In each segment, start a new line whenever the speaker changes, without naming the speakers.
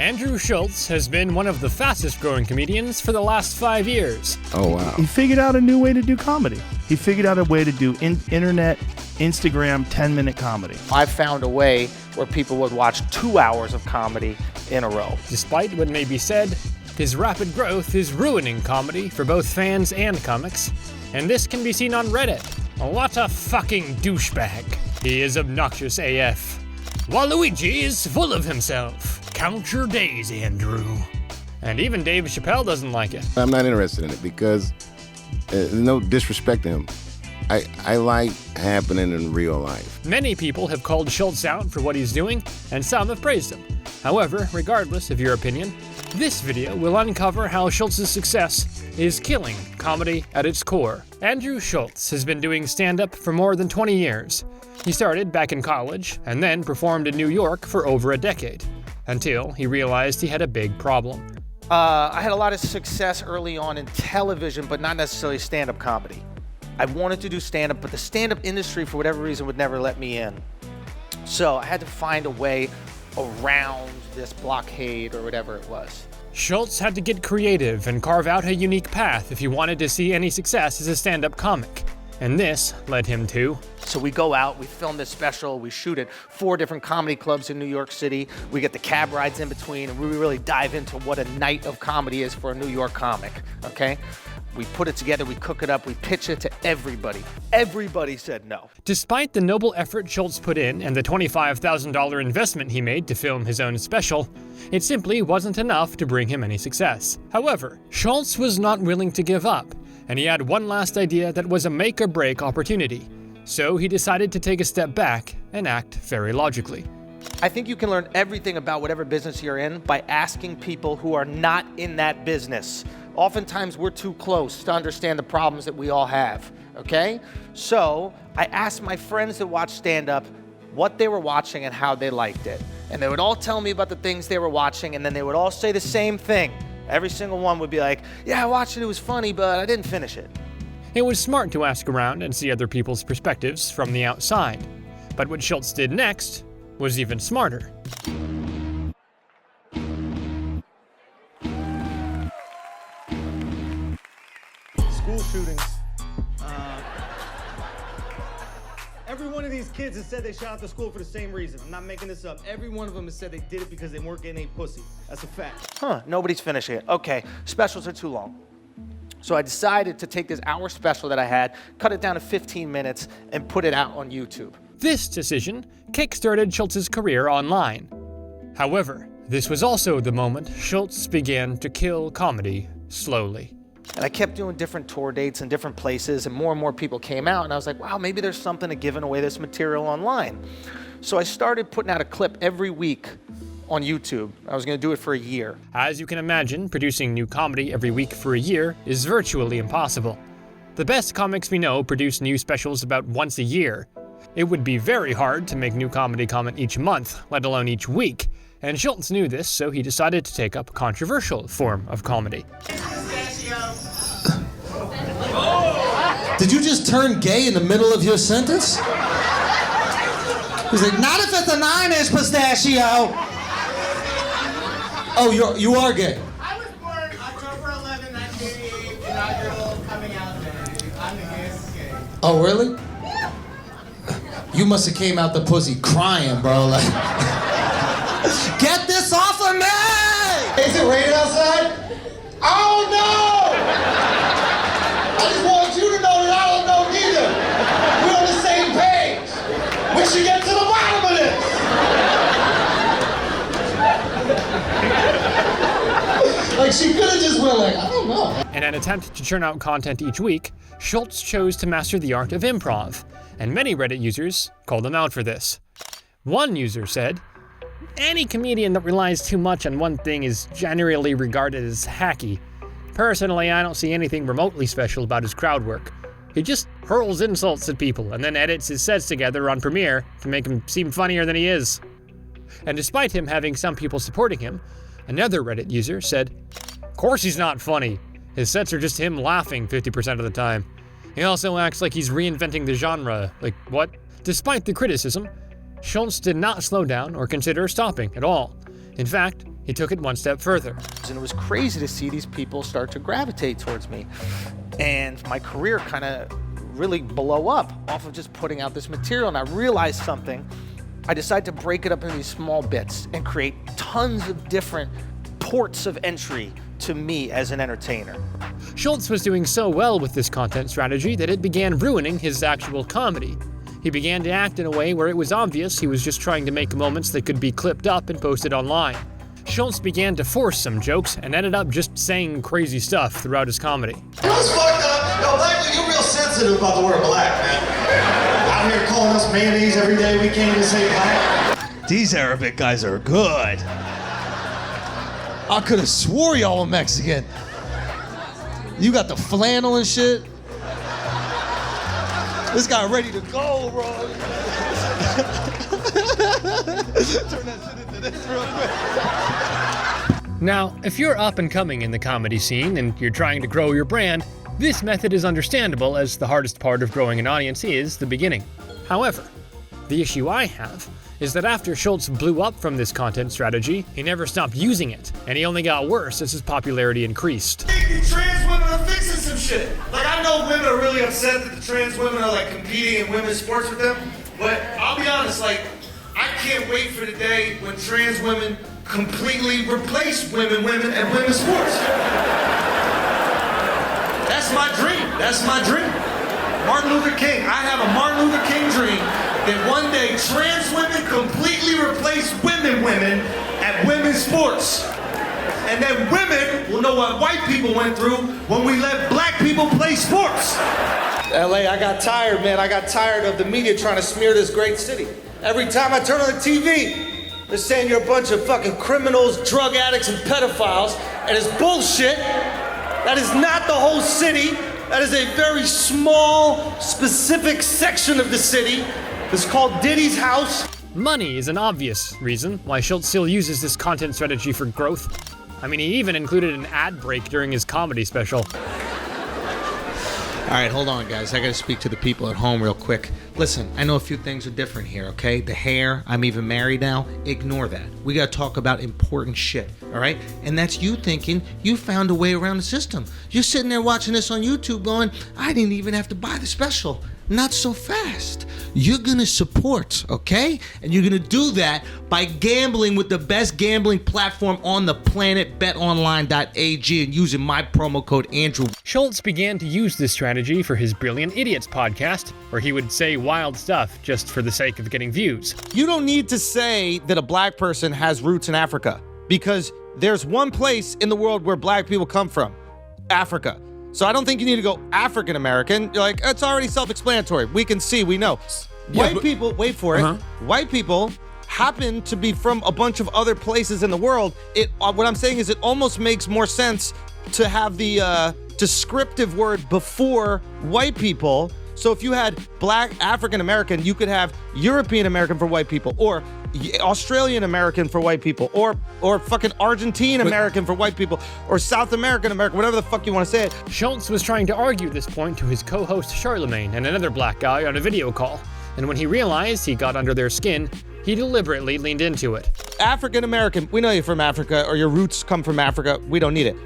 Andrew Schulz has been one of the fastest growing comedians for the last 5 years.
Oh, wow.
He figured out a new way to do comedy. He figured out a way to do internet, Instagram, 10-minute comedy.
I found a way where people would watch 2 hours of comedy in a row.
Despite what may be said, his rapid growth is ruining comedy for both fans and comics, and this can be seen on Reddit. What a fucking douchebag. He is obnoxious AF. Waluigi is full of himself. Count your days, Andrew. And even Dave Chappelle doesn't like it.
I'm not interested in it because no disrespect to him. I like happening in real life.
Many people have called Schulz out for what he's doing, and some have praised him. However, regardless of your opinion, this video will uncover how Schulz's success is killing comedy at its core. Andrew Schulz has been doing stand-up for more than 20 years. He started back in college and then performed in New York for over a decade, until he realized he had a big problem.
I had a lot of success early on in television, but not necessarily stand-up comedy. I wanted to do stand-up, but the stand-up industry, for whatever reason, would never let me in. So I had to find a way around this blockade or whatever it was.
Schulz had to get creative and carve out a unique path if he wanted to see any success as a stand-up comic. And this led him to...
So we go out, we film this special, we shoot at 4 different comedy clubs in New York City. We get the cab rides in between, and we really dive into what a night of comedy is for a New York comic, okay? We put it together, we cook it up, we pitch it to everybody. Everybody said no.
Despite the noble effort Schulz put in and the $25,000 investment he made to film his own special, it simply wasn't enough to bring him any success. However, Schulz was not willing to give up, and he had one last idea that was a make-or-break opportunity. So he decided to take a step back and act very logically.
I think you can learn everything about whatever business you're in by asking people who are not in that business. Oftentimes we're too close to understand the problems that we all have, okay? So I asked my friends that watch stand-up what they were watching and how they liked it. And they would all tell me about the things they were watching, and then they would all say the same thing. Every single one would be like, yeah, I watched it, it was funny, but I didn't finish it.
It was smart to ask around and see other people's perspectives from the outside. But what Schulz did next was even smarter.
School shootings. Every one of these kids has said they shot up the school for the same reason. I'm not making this up. Every one of them has said they did it because they weren't getting any pussy. That's a fact.
Nobody's finishing it. Okay, specials are too long. So I decided to take this hour special that I had, cut it down to 15 minutes, and put it out on YouTube.
This decision kick-started Schulz's career online. However, this was also the moment Schulz began to kill comedy slowly.
And I kept doing different tour dates in different places, and more people came out, and I was like, wow, maybe there's something to giving away this material online. So I started putting out a clip every week on YouTube. I was going to do it for a year.
As you can imagine, producing new comedy every week for a year is virtually impossible. The best comics we know produce new specials about once a year. It would be very hard to make new comedy comment each month, let alone each week. And Schulz knew this, so he decided to take up a controversial form of comedy.
Did you just turn gay in the middle of your sentence? He's like, not if it's a 9-inch pistachio. Oh, you are gay.
I was born October 11, 1988, inaugural coming out day. I'm the gayest gay.
Oh, really? You must have came out the pussy crying, bro. Like, get this off of me!
Is it raining outside? Oh no! I just want you to know that I don't know neither. We're on the same page. We should get to the bottom of this.
Like, she could have just went like, I don't know.
In an attempt to churn out content each week, Schulz chose to master the art of improv, and many Reddit users called him out for this. One user said, "Any comedian that relies too much on one thing is generally regarded as hacky. Personally, I don't see anything remotely special about his crowd work. He just hurls insults at people and then edits his sets together on Premiere to make him seem funnier than he is." And despite him having some people supporting him, another Reddit user said, "Of course he's not funny. His sets are just him laughing 50% of the time. He also acts like he's reinventing the genre. Like, what?" Despite the criticism, Schulz did not slow down or consider stopping at all. In fact, he took it one step further.
And it was crazy to see these people start to gravitate towards me. And my career kind of really blow up off of just putting out this material. And I realized something. I decided to break it up into these small bits and create tons of different ports of entry to me as an entertainer.
Schulz was doing so well with this content strategy that it began ruining his actual comedy. He began to act in a way where it was obvious he was just trying to make moments that could be clipped up and posted online. Schulz began to force some jokes and ended up just saying crazy stuff throughout his comedy.
You know what's fucked up? Yo, black dude, you're real sensitive about the word black, man. Out here calling us mayonnaise every day, we can't even say black.
These Arabic guys are good. I could have swore y'all were Mexican. You got the flannel and shit. This guy ready to go, bro. Turn that shit into this real quick.
Now, if you're up and coming in the comedy scene and you're trying to grow your brand, this method is understandable, as the hardest part of growing an audience is the beginning. However, the issue I have is that after Schulz blew up from this content strategy, he never stopped using it, and he only got worse as his popularity increased.
The trans women are fixing some shit. Like, I know women are really upset that the trans women are like competing in women's sports with them, but I'll be honest, like, I can't wait for the day when trans women completely replace women and women's sports. That's my dream. That's my dream. Martin Luther King. I have a Martin Luther King dream that one day trans women completely replace women at women's sports. And then women will know what white people went through when we let black people play sports. LA, I got tired, man. I got tired of the media trying to smear this great city. Every time I turn on the TV, they're saying you're a bunch of fucking criminals, drug addicts, and pedophiles, and it's bullshit. That is not the whole city. That is a very small, specific section of the city. It's called Diddy's house.
Money is an obvious reason why Schulz still uses this content strategy for growth. I mean, he even included an ad break during his comedy special.
All right, hold on, guys. I gotta speak to the people at home real quick. Listen, I know a few things are different here, okay? The hair, I'm even married now. Ignore that. We gotta talk about important shit, all right? And that's you thinking you found a way around the system. You're sitting there watching this on YouTube going, I didn't even have to buy the special. Not so fast. You're gonna support, okay? And you're gonna do that by gambling with the best gambling platform on the planet, betonline.ag, and using my promo code Andrew.
Schulz began to use this strategy for his Brilliant Idiots podcast, where he would say wild stuff just for the sake of getting views.
You don't need to say that a black person has roots in Africa, because there's one place in the world where black people come from, Africa. So I don't think you need to go African American. You're like, it's already self-explanatory. We can see, we know. White people, wait for it. White people happen to be from a bunch of other places in the world. What I'm saying is it almost makes more sense to have the descriptive word before white people. So if you had black African American, you could have European American for white people, or Australian American for white people, or fucking Argentine American for white people, or South American American, whatever the fuck you want to say it.
Schulz was trying to argue this point to his co-host Charlemagne and another black guy on a video call, and when he realized he got under their skin, he deliberately leaned into it.
African American, we know you're from Africa, or your roots come from Africa, we don't need it.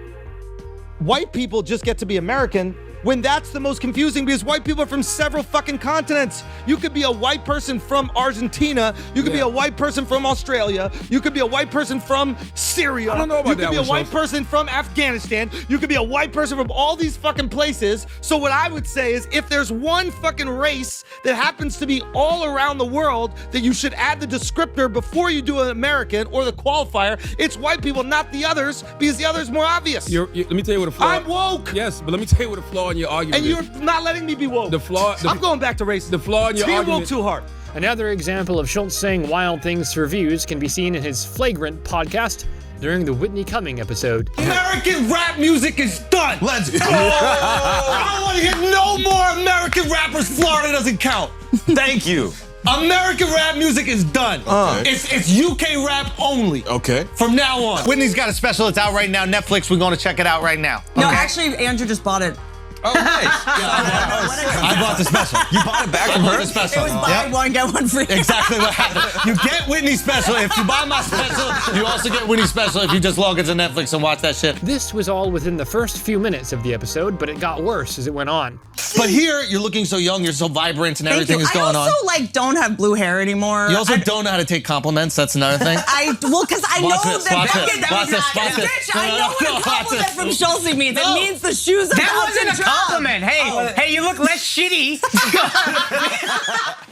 White people just get to be American, when that's the most confusing, because white people are from several fucking continents. You could be a white person from Argentina. You could be a white person from Australia. You could be a white person from Syria.
I don't know about that.
You could be a white person from Afghanistan. You could be a white person from all these fucking places. So what I would say is, if there's one fucking race that happens to be all around the world that you should add the descriptor before you do an American or the qualifier, it's white people, not the others, because the other's more obvious.
Let me tell you what a flaw.
I'm woke.
Yes, but let me tell you what a flaw in your argument
and
is.
you're not letting me be woke. I'm going back to racism.
The flaw in your
being
argument.
woke too hard.
Another example of Schulz saying wild things for views can be seen in his Flagrant podcast during the Whitney Cumming episode.
American rap music is done. Let's go. I don't want to hear no more American rappers. Florida doesn't count.
Thank you.
American rap music is done. It's UK rap only.
Okay.
From now on. Whitney's got a special. It's out right now. Netflix. We're going to check it out right now.
No, actually, Andrew just bought it
Oh, nice. I bought the special. You bought it back from her? The special.
It was buy one, get one free.
Exactly what happened. You get Whitney special. If you buy my special, you also get Whitney special if you just log into Netflix and watch that shit.
This was all within the first few minutes of the episode, but it got worse as it went on.
But here, you're looking so young, you're so vibrant, and everything is going on.
I also like don't have blue hair anymore.
You also don't know how to take compliments. That's another thing.
Because I know that
Watch this.
bitch, I know what a compliment from Schulz means. It means the shoes are
That wasn't a compliment. Hey, you look less shitty.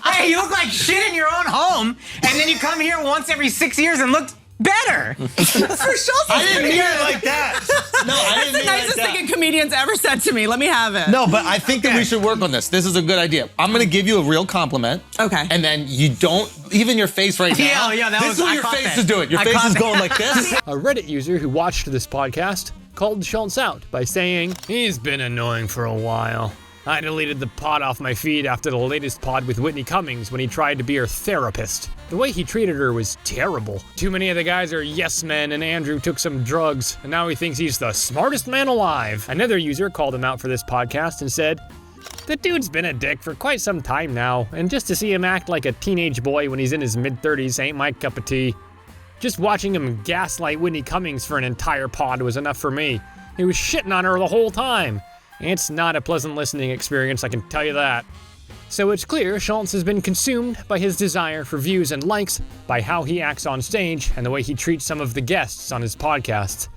Hey, you look like shit in your own home, and then you come here once every 6 years and look better.
For Schulz,
I didn't mean it like that. No, I didn't mean it like that.
That's the nicest thing a comedian's ever said to me. Let me have it.
No, but I think that we should work on this. This is a good idea. I'm gonna give you a real compliment.
Okay.
And then you don't, even your face right now. This is what your face is doing. Your face is going like this.
A Reddit user who watched this podcast called Schulz out by saying, "He's been annoying for a while. I deleted the pod off my feed after the latest pod with Whitney Cummings when he tried to be her therapist. The way he treated her was terrible. Too many of the guys are yes men, and Andrew took some drugs, and now he thinks he's the smartest man alive." Another user called him out for this podcast and said, "The dude's been a dick for quite some time now, and just to see him act like a teenage boy when he's in his mid-30s ain't my cup of tea. Just watching him gaslight Whitney Cummings for an entire pod was enough for me. He was shitting on her the whole time. It's not a pleasant listening experience, I can tell you that." So it's clear Schulz has been consumed by his desire for views and likes, by how he acts on stage, and the way he treats some of the guests on his podcasts.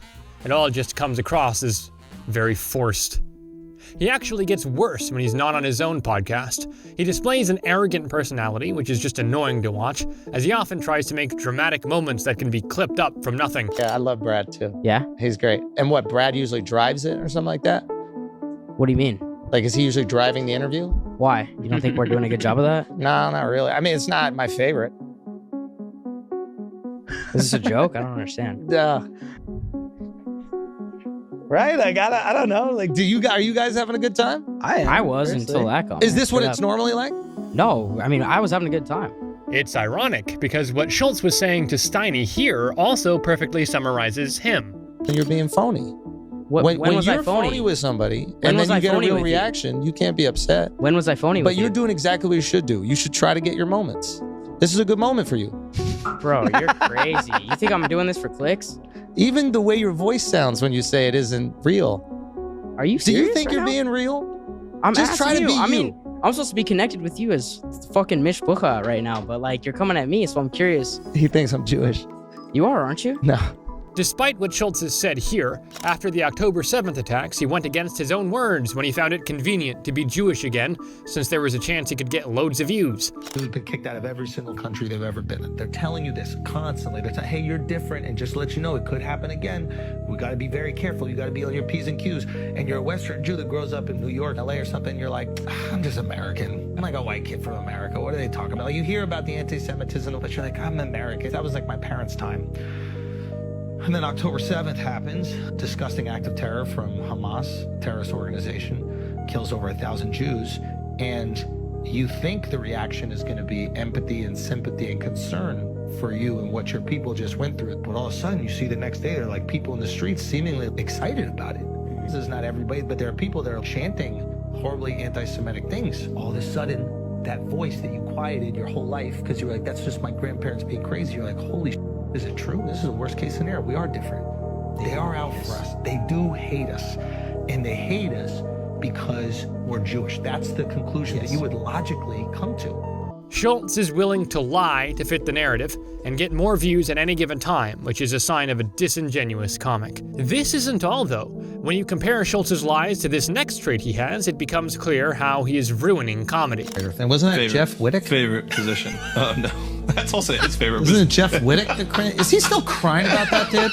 It all just comes across as very forced. He actually gets worse when he's not on his own podcast. He displays an arrogant personality, which is just annoying to watch, as he often tries to make dramatic moments that can be clipped up from nothing.
Yeah, I love Brad too.
Yeah?
He's great. And what, Brad usually drives it or something like that?
What do you mean?
Like, is he usually driving the interview?
Why? You don't think we're doing a good job of that?
No, not really. I mean, it's not my favorite.
Is this a joke? I don't understand.
Right? Like, I don't know. Like, are you guys having a good time?
I was until that comment.
Is this what it's normally like?
No, I mean, I was having a good time.
It's ironic, because what Schulz was saying to S.D.N.Y here also perfectly summarizes him.
You're being phony.
When was I
you're phony with somebody and then you get a real reaction, you can't be upset.
When was I phony with you?
But you're doing exactly what you should do. You should try to get your moments. This is a good moment for you.
Bro, you're crazy. You think I'm doing this for clicks?
Even the way your voice sounds when you say it isn't real.
Are you serious?
Do you think you're being real?
I'm
just trying to be you.
I mean, I'm supposed to be connected with you as fucking Mishpucha right now, but like you're coming at me, so I'm curious.
He thinks I'm Jewish.
You are, aren't you?
No.
Despite what Schulz has said here, after the October 7th attacks, he went against his own words when he found it convenient to be Jewish again, since there was a chance he could get loads of views.
They've been kicked out of every single country they've ever been in. They're telling you this constantly. They're saying, hey, you're different, and just to let you know, it could happen again. We got to be very careful. You got to be on your P's and Q's. And you're a Western Jew that grows up in New York, LA or something, you're like, I'm just American. I'm like a white kid from America. What are they talking about? Like, you hear about the anti-Semitism, but you're like, I'm American. That was like my parents' time. And then October 7th happens, disgusting act of terror from Hamas, terrorist organization, kills over 1,000 Jews. And you think the reaction is going to be empathy and sympathy and concern for you and what your people just went through. But all of a sudden, you see the next day, there are like people in the streets seemingly excited about it. This is not everybody, but there are people that are chanting horribly anti-Semitic things. All of a sudden, that voice that you quieted your whole life, because you were like, that's just my grandparents being crazy. You're like, holy shit. Is it true? This is the worst case scenario. We are different. They are out for us. They do hate us. And they hate us because we're Jewish. That's the conclusion that you would logically come to.
Schulz is willing to lie to fit the narrative and get more views at any given time, which is a sign of a disingenuous comic. This isn't all, though. When you compare Schulz's lies to this next trait he has, it becomes clear how he is ruining comedy.
And wasn't that Jeff Wittick?
Favorite position. Oh, no. That's also his favorite
position.
Isn't
it Jeff Wittick? Is he still crying about that, dude?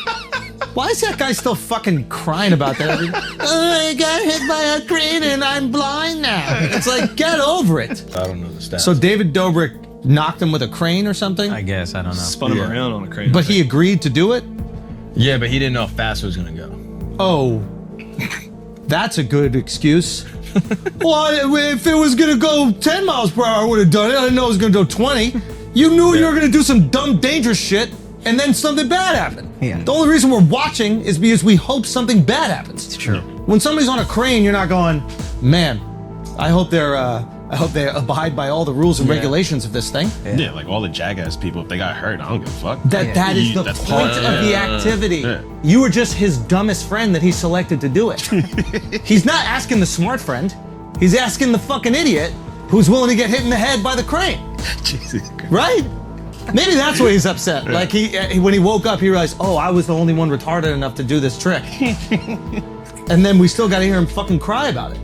Why is that guy still fucking crying about that? I got hit by a crane and I'm blind now. It's like, get over it.
I don't know the stats.
So David Dobrik knocked him with a crane or something?
I guess, I don't know. Spun him around on a crane.
But he agreed to do it?
Yeah, but he didn't know how fast it was going to go.
Oh, that's a good excuse. Well, if it was going to go 10 miles per hour, I would have done it. I didn't know it was going to go 20. You knew you were going to do some dumb, dangerous shit, and then something bad happened. Yeah. The only reason we're watching is because we hope something bad happens.
It's true.
When somebody's on a crane, you're not going, Man, I hope they abide by all the rules and regulations of this thing.
Yeah, like all the jackass people, if they got hurt, I don't give a fuck.
That is the point of the activity.
Yeah.
You were just his dumbest friend that he selected to do it. He's not asking the smart friend. He's asking the fucking idiot who's willing to get hit in the head by the crane.
Jesus Christ.
Right? Maybe that's why he's upset.
Yeah.
Like when he woke up, he realized, oh, I was the only one retarded enough to do this trick. And then we still got to hear him fucking cry about it.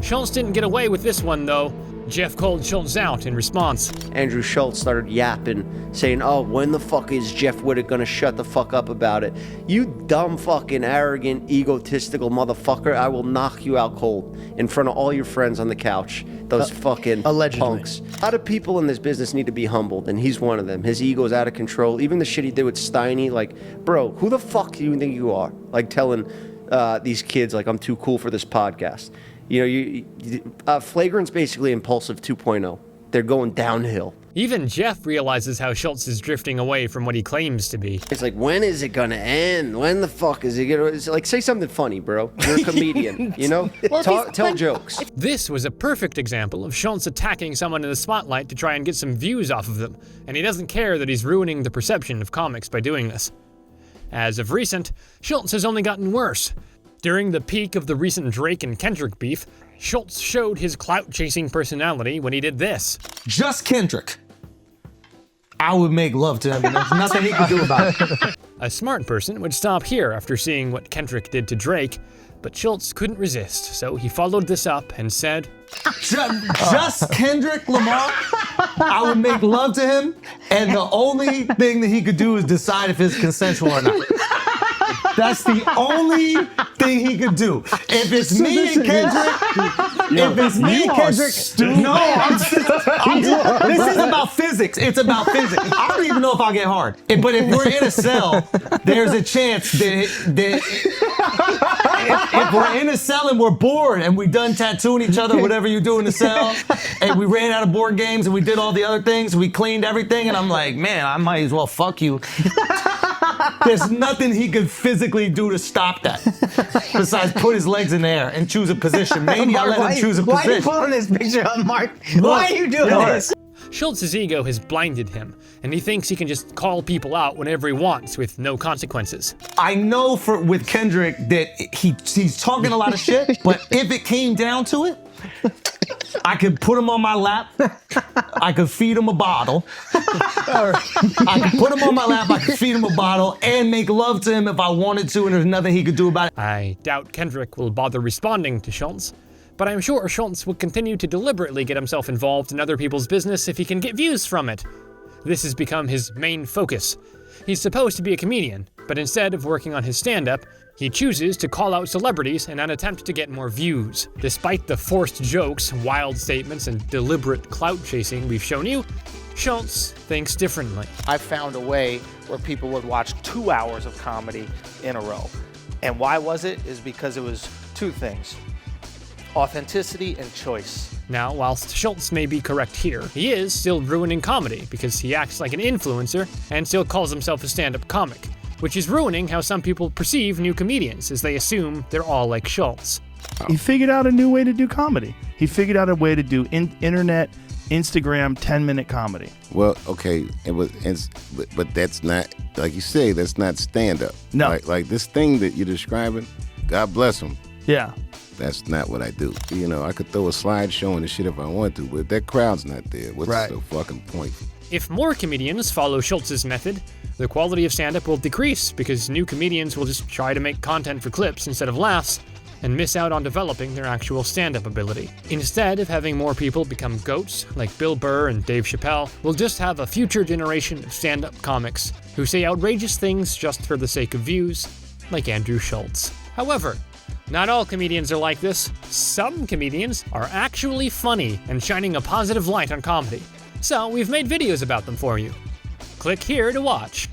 Schulz didn't get away with this one, though. Jeff called Schulz out in response.
Andrew Schulz started yapping, saying, oh, when the fuck is Jeff Whittick gonna shut the fuck up about it? You dumb fucking arrogant, egotistical motherfucker, I will knock you out cold in front of all your friends on the couch. Those fucking punks. A lot of people in this business need to be humbled, and he's one of them. His ego's out of control. Even the shit he did with S.D.N.Y, like, bro, who the fuck do you think you are? Like telling these kids, like, I'm too cool for this podcast. You know, flagrant's basically impulsive 2.0. They're going downhill.
Even Jeff realizes how Schulz is drifting away from what he claims to be.
It's like, when is it gonna end? When the fuck is it gonna... It's like, say something funny, bro. You're a comedian, you know? Tell jokes.
This was a perfect example of Schulz attacking someone in the spotlight to try and get some views off of them, and he doesn't care that he's ruining the perception of comics by doing this. As of recent, Schulz has only gotten worse. During the peak of the recent Drake and Kendrick beef, Schulz showed his clout-chasing personality when he did this.
Just Kendrick. I would make love to him, and there's nothing he could do about it.
A smart person would stop here after seeing what Kendrick did to Drake, but Schulz couldn't resist, so he followed this up and said,
Just Kendrick Lamar, I would make love to him, and the only thing that he could do is decide if it's consensual or not. That's the only thing he could do. If it's me and Kendrick, this is about physics. It's about physics. I don't even know if I'll get hard. But if we're in a cell, there's a chance that if we're in a cell and we're bored and we done tattooing each other, whatever you do in the cell, and we ran out of board games and we did all the other things, we cleaned everything, and I'm like, man, I might as well fuck you. There's nothing he could physically do to stop that besides put his legs in the air and choose a position. Maybe I'll let him choose a position.
Why are you pulling this picture up, Mark? Why are you doing this?
Schulz's ego has blinded him, and he thinks he can just call people out whenever he wants with no consequences.
I know with Kendrick that he's talking a lot of shit, but if it came down to it, I could put him on my lap, I could feed him a bottle, I could put him on my lap, I could feed him a bottle, and make love to him if I wanted to, and there's nothing he could do about it.
I doubt Kendrick will bother responding to Schulz, but I'm sure Schulz will continue to deliberately get himself involved in other people's business if he can get views from it. This has become his main focus. He's supposed to be a comedian, but instead of working on his stand-up, he chooses to call out celebrities in an attempt to get more views. Despite the forced jokes, wild statements, and deliberate clout chasing we've shown you, Schulz thinks differently.
I found a way where people would watch 2 hours of comedy in a row. And why was it? Is because it was two things: authenticity and choice.
Now, whilst Schulz may be correct here, he is still ruining comedy because he acts like an influencer and still calls himself a stand-up comic, which is ruining how some people perceive new comedians as they assume they're all like Schulz.
He figured out a new way to do comedy. He figured out a way to do internet, Instagram, 10-minute comedy.
Well, okay, but that's not, like you say, that's not stand-up.
No.
Like this thing that you're describing, God bless him.
Yeah.
That's not what I do. You know, I could throw a slideshow and the shit if I want to, but that crowd's not there. What's the fucking point?
If more comedians follow Schulz's method, the quality of stand-up will decrease because new comedians will just try to make content for clips instead of laughs and miss out on developing their actual stand-up ability. Instead of having more people become goats like Bill Burr and Dave Chappelle, we'll just have a future generation of stand-up comics who say outrageous things just for the sake of views, like Andrew Schulz. However, not all comedians are like this. Some comedians are actually funny and shining a positive light on comedy. So we've made videos about them for you. Click here to watch.